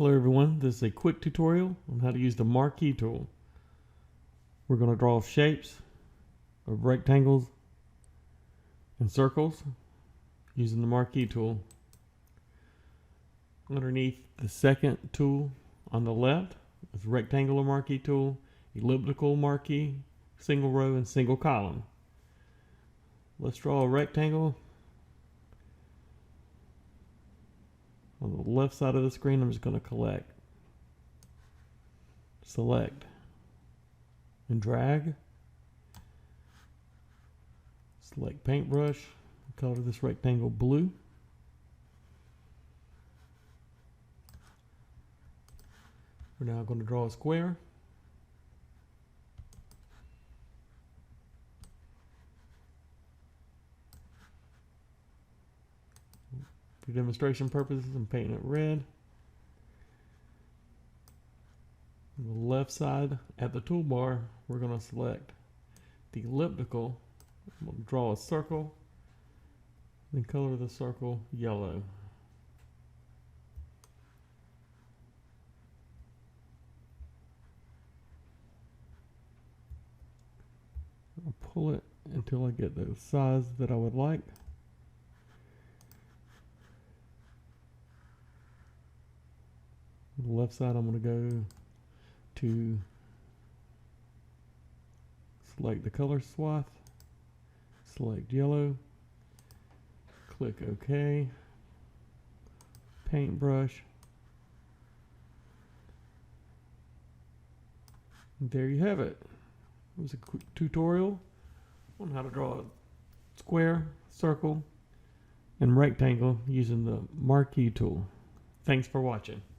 Hello everyone, this is a quick tutorial on how to use the Marque tool. We're going to draw shapes of rectangles and circles using the Marque tool. Underneath the second tool on the left is rectangular Marque tool, elliptical Marque, single row and single column. Let's draw a rectangle. On the left side of the screen, I'm just going to select, and drag. Select paintbrush, color this rectangle blue. We're now going to draw a square. For demonstration purposes, I'm painting it red. On the left side at the toolbar, we're going to select the elliptical. I'm going to draw a circle, then color the circle yellow. I'll pull it until I get the size that I would like. On the left side, I'm going to go to select the color swath, select yellow, click OK, paintbrush. And there you have it. It was a quick tutorial on how to draw a square, circle, and rectangle using the Marque tool. Thanks for watching.